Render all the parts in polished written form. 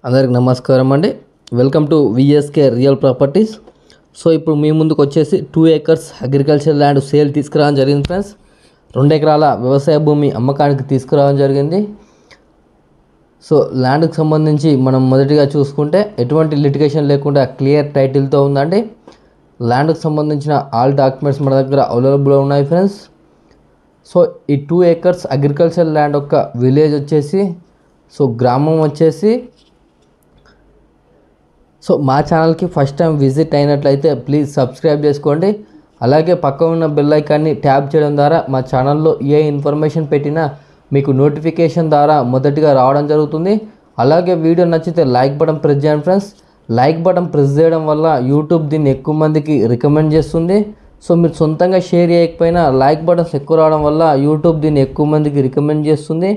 అందరికి నమస్కారం అండి. Welcome to VSK real properties. So ఇప్పుడు మీ ముందుకు వచ్చేసి 2 acres అగ్రికల్చర్ ల్యాండ్ సేల్ తీసుకురావడం జరిగింది ఫ్రెండ్స్. 2 ఎకరాల వ్యవసాయ భూమి అమ్మకానికి తీసుకురావడం జరిగింది. సో ల్యాండ్కి సంబంధించి మనం మొదటిగా చూసుకుంటే ఎటువంటి లిటిగేషన్ లేకుండా క్లియర్ టైటిల్తో ఉందండి. ల్యాండ్కి సంబంధించిన ఆల్ డాక్యుమెంట్స్ మన దగ్గర అవైలబుల్ ఉన్నాయి ఫ్రెండ్స్. సో ఈ 2 acres అగ్రికల్చర్ ల్యాండ్ యొక్క విలేజ్ వచ్చేసి గ్రామం వచ్చేసి మా ఛానల్కి ఫస్ట్ టైం విజిట్ అయినట్లయితే ప్లీజ్ సబ్స్క్రైబ్ చేసుకోండి. అలాగే పక్కన ఉన్న బెల్ ఐకాన్ని ట్యాప్ చేయడం ద్వారా మా ఛానల్లో ఏ ఇన్ఫర్మేషన్ పెట్టినా మీకు నోటిఫికేషన్ ద్వారా మొదటిగా రావడం జరుగుతుంది. అలాగే వీడియో నచ్చితే లైక్ బటన్ ప్రెస్ చేయండి ఫ్రెండ్స్. లైక్ బటన్ ప్రెస్ చేయడం వల్ల యూట్యూబ్ దీన్ని ఎక్కువ మందికి రికమెండ్ చేస్తుంది. సో మీరు సొంతంగా షేర్ చేయకపోయినా లైక్ బటన్స్ ఎక్కువ రావడం వల్ల యూట్యూబ్ దీన్ని ఎక్కువ మందికి రికమెండ్ చేస్తుంది.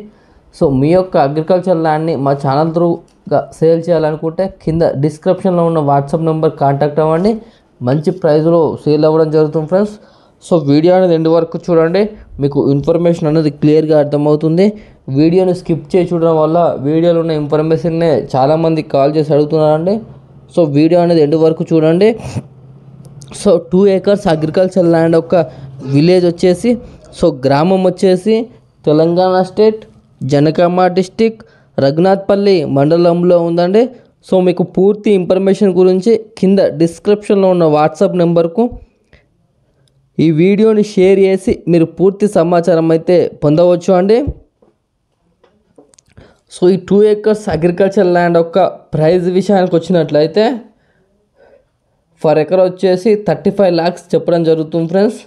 సో మీ యొక్క అగ్రికల్చర్ ల్యాండ్ని మా ఛానల్ త్రూగా సేల్ చేయాలనుకుంటే కింద డిస్క్రిప్షన్లో ఉన్న వాట్సాప్ నెంబర్ కాంటాక్ట్ అవ్వండి. మంచి ప్రైస్లో సేల్ అవ్వడం జరుగుతుంది ఫ్రెండ్స్. సో వీడియో అనేది ఎండ్ వరకు చూడండి, మీకు ఇన్ఫర్మేషన్ అనేది క్లియర్గా అర్థమవుతుంది. వీడియోని స్కిప్ చేసి చూడడం వల్ల వీడియోలో ఉన్న ఇన్ఫర్మేషన్నే చాలామంది కాల్ చేసి అడుగుతున్నారండి. సో వీడియో అనేది ఎండ్ వరకు చూడండి. సో 2 acres అగ్రికల్చర్ ల్యాండ్ యొక్క విలేజ్ వచ్చేసి గ్రామం వచ్చేసి తెలంగాణ స్టేట్ జనగామ డిస్టిక్ రఘునాథ్పల్లి మండలంలో ఉందండి. సో మీకు పూర్తి ఇన్ఫర్మేషన్ గురించి కింద డిస్క్రిప్షన్లో ఉన్న వాట్సాప్ నెంబర్కు ఈ వీడియోని షేర్ చేసి మీరు పూర్తి సమాచారం అయితే పొందవచ్చు అండి. సో ఈ 2 acres అగ్రికల్చర్ ల్యాండ్ యొక్క ప్రైస్ విషయానికి వచ్చినట్లయితే ఫర్ ఎకర్ వచ్చేసి 35 lakhs చెప్పడం జరుగుతుంది ఫ్రెండ్స్.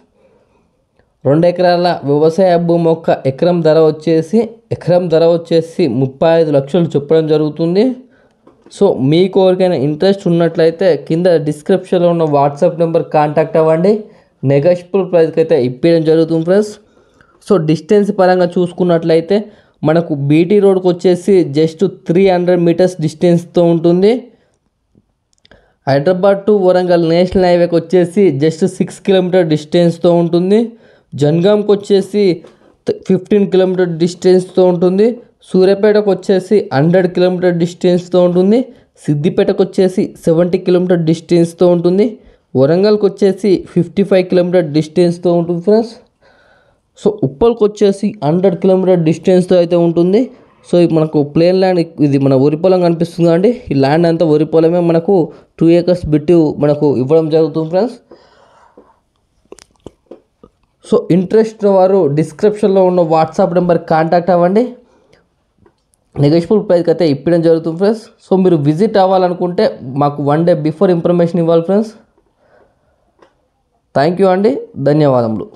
2 ఎకరాల వ్యవసాయ భూమి యొక్క ఎకరం ధర వచ్చేసి 35 లక్షలు చెప్పడం జరుగుతుంది. సో మీకు ఎవరికైనా ఇంట్రెస్ట్ ఉన్నట్లయితే కింద డిస్క్రిప్షన్లో ఉన్న వాట్సాప్ నెంబర్ కాంటాక్ట్ అవ్వండి. నెగోషియబుల్ ప్రైస్కి అయితే ఇప్పించడం జరుగుతుంది ఫ్రెండ్స్. సో డిస్టెన్స్ పరంగా చూసుకున్నట్లయితే మనకు బీటీ రోడ్కి వచ్చేసి జస్ట్ 300 meters డిస్టెన్స్తో ఉంటుంది. హైదరాబాద్ టు వరంగల్ నేషనల్ హైవేకి వచ్చేసి జస్ట్ 6 kilometer డిస్టెన్స్తో ఉంటుంది. జనగాంకి వచ్చేసి 15 kilometer డిస్టెన్స్తో ఉంటుంది. సూర్యాపేటకు వచ్చేసి 100 kilometer డిస్టెన్స్తో ఉంటుంది. సిద్దిపేటకు వచ్చేసి 70 kilometer డిస్టెన్స్తో ఉంటుంది. వరంగల్కి వచ్చేసి 55 kilometer డిస్టెన్స్తో ఉంటుంది ఫ్రెండ్స్. సో ఉప్పల్కి వచ్చేసి 100 kilometer డిస్టెన్స్తో అయితే ఉంటుంది. సో మనకు ప్లేన్ ల్యాండ్, ఇది మన వరి పొలం కనిపిస్తుంది అండి. ఈ ల్యాండ్ అంతా వరి పొలమే మనకు 2 acres బిట్టు మనకు ఇవ్వడం జరుగుతుంది ఫ్రెండ్స్. సో ఇంట్రెస్ట్ వారు డిస్క్రిప్షన్లో ఉన్న వాట్సాప్ నెంబర్ కాంటాక్ట్ అవ్వండి. నెగోషియబుల్ ప్రైస్కి అయితే ఇప్పడం జరుగుతుంది ఫ్రెండ్స్. సో మీరు విజిట్ అవ్వాలనుకుంటే మాకు 1 day బిఫోర్ ఇన్ఫర్మేషన్ ఇవ్వాలి ఫ్రెండ్స్. థ్యాంక్ యూ అండి, ధన్యవాదములు.